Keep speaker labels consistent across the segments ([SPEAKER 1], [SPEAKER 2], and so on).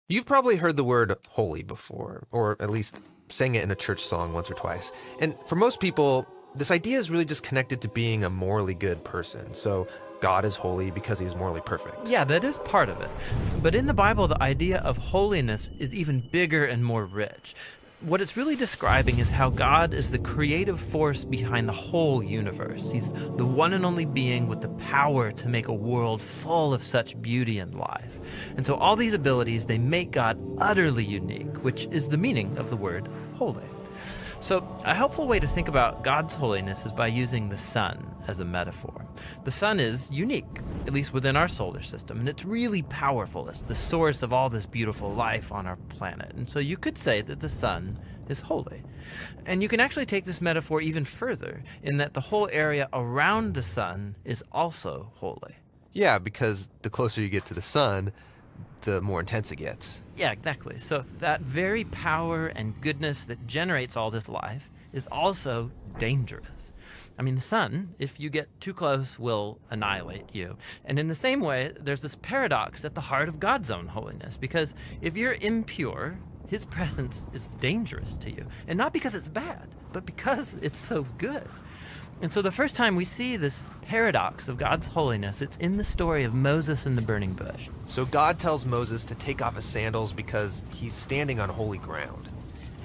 [SPEAKER 1] You've probably heard the word holy before, or at least sang it in a church song once or twice. And for most people, this idea is really just connected to being a morally good person. So God is holy because he's morally perfect.
[SPEAKER 2] Yeah, that is part of it. But in the Bible, the idea of holiness is even bigger and more rich. What it's really describing is how God is the creative force behind the whole universe. He's the one and only being with the power to make a world full of such beauty and life. And so all these abilities, they make God utterly unique, which is the meaning of the word holy. So a helpful way to think about God's holiness is by using the sun as a metaphor. The sun is unique, at least within our solar system, and it's really powerful. It's the source of all this beautiful life on our planet. And so you could say that the sun is holy. And you can actually take this metaphor even further in that the whole area around the sun is also holy.
[SPEAKER 1] Yeah, because the closer you get to the sun, the more intense it gets.
[SPEAKER 2] Yeah, exactly. So that very power and goodness that generates all this life is also dangerous. I mean, the sun, if you get too close, will annihilate you. And in the same way, there's this paradox at the heart of God's own holiness, because if you're impure, his presence is dangerous to you. And not because it's bad, but because it's so good. And so the first time we see this paradox of God's holiness, it's in the story of Moses and the burning bush.
[SPEAKER 1] So God tells Moses to take off his sandals because he's standing on holy ground.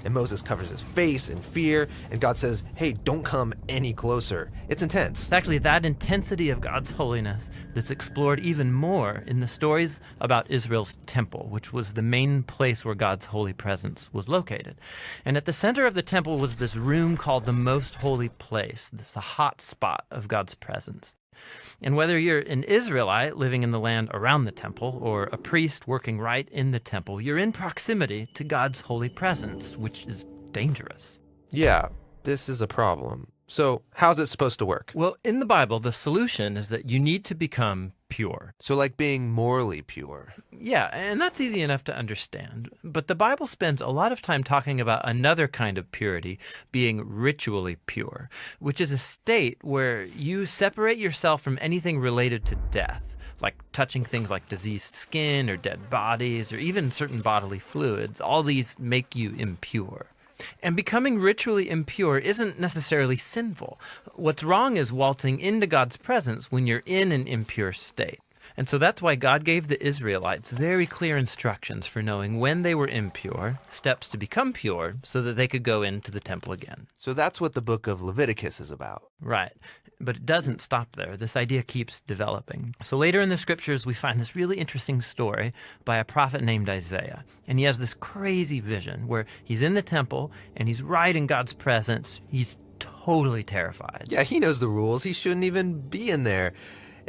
[SPEAKER 1] And Moses covers his face in fear, and God says, hey, don't come any closer. It's intense.
[SPEAKER 2] It's actually that intensity of God's holiness that's explored even more in the stories about Israel's temple, which was the main place where God's holy presence was located. And at the center of the temple was this room called the Most Holy Place, this the hot spot of God's presence. And whether you're an Israelite living in the land around the temple or a priest working right in the temple, you're in proximity to God's holy presence, which is dangerous.
[SPEAKER 1] Yeah, this is a problem. So how's it supposed to work?
[SPEAKER 2] Well, in the Bible, the solution is that you need to become pure.
[SPEAKER 1] So like being morally pure.
[SPEAKER 2] Yeah, and that's easy enough to understand. But the Bible spends a lot of time talking about another kind of purity, being ritually pure, which is a state where you separate yourself from anything related to death, like touching things like diseased skin or dead bodies or even certain bodily fluids. All these make you impure. And becoming ritually impure isn't necessarily sinful. What's wrong is waltzing into God's presence when you're in an impure state. And so that's why God gave the Israelites very clear instructions for knowing when they were impure, steps to become pure, so that they could go into the temple again.
[SPEAKER 1] So that's what the book of Leviticus is about.
[SPEAKER 2] Right. But it doesn't stop there. This idea keeps developing. So later in the scriptures, we find this really interesting story by a prophet named Isaiah. And he has this crazy vision where he's in the temple and he's right in God's presence. He's totally terrified.
[SPEAKER 1] Yeah, he knows the rules. He shouldn't even be in there.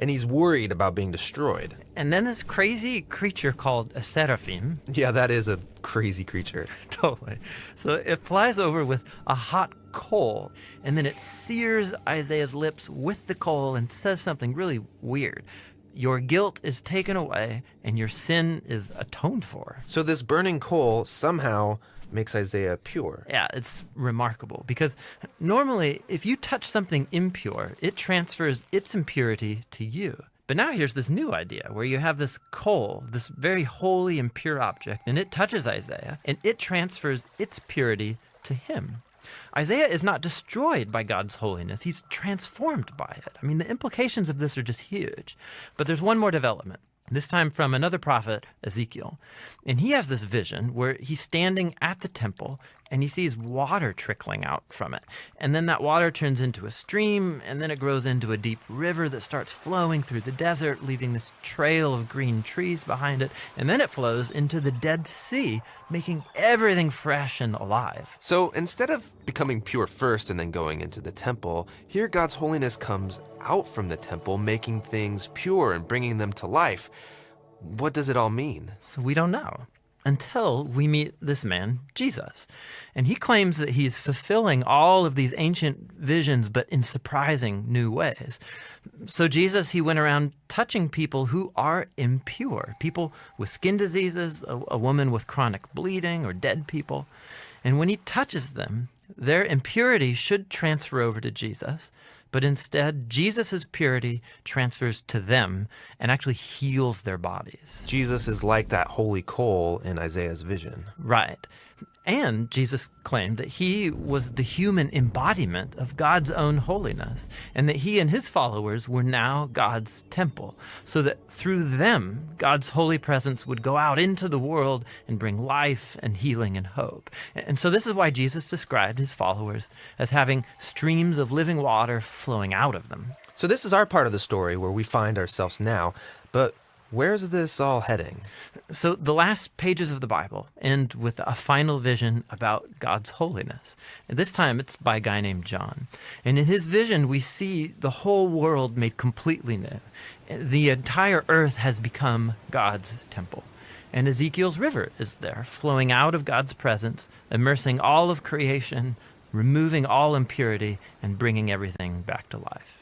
[SPEAKER 1] And he's worried about being destroyed.
[SPEAKER 2] And then this crazy creature called a seraphim.
[SPEAKER 1] Yeah, that is a crazy creature.
[SPEAKER 2] Totally. So it flies over with a hot coal, and then it sears Isaiah's lips with the coal and says something really weird. Your guilt is taken away, and your sin is atoned for.
[SPEAKER 1] So this burning coal somehow makes Isaiah pure.
[SPEAKER 2] Yeah, it's remarkable because normally if you touch something impure, it transfers its impurity to you. But now here's this new idea where you have this coal, this very holy and pure object, and it touches Isaiah, and it transfers its purity to him. Isaiah is not destroyed by God's holiness. He's transformed by it. I mean, the implications of this are just huge. But there's one more development. This time from another prophet, Ezekiel. And he has this vision where he's standing at the temple and he sees water trickling out from it. And then that water turns into a stream, and then it grows into a deep river that starts flowing through the desert, leaving this trail of green trees behind it. And then it flows into the Dead Sea, making everything fresh and alive.
[SPEAKER 1] So instead of becoming pure first and then going into the temple, here God's holiness comes out from the temple, making things pure and bringing them to life. What does it all mean?
[SPEAKER 2] So we don't know until we meet this man, Jesus. And he claims that he's fulfilling all of these ancient visions, but in surprising new ways. So Jesus, he went around touching people who are impure, people with skin diseases, a woman with chronic bleeding, or dead people. And when he touches them, their impurity should transfer over to Jesus, but instead, Jesus' purity transfers to them and actually heals their bodies.
[SPEAKER 1] Jesus is like that holy coal in Isaiah's vision.
[SPEAKER 2] Right. And Jesus claimed that he was the human embodiment of God's own holiness, and that he and his followers were now God's temple, so that through them, God's holy presence would go out into the world and bring life and healing and hope. And so this is why Jesus described his followers as having streams of living water flowing out of them.
[SPEAKER 1] So this is our part of the story where we find ourselves now, but where's this all heading?
[SPEAKER 2] So the last pages of the Bible end with a final vision about God's holiness. And this time it's by a guy named John. And in his vision, we see the whole world made completely new. The entire earth has become God's temple. And Ezekiel's river is there, flowing out of God's presence, immersing all of creation, removing all impurity, and bringing everything back to life.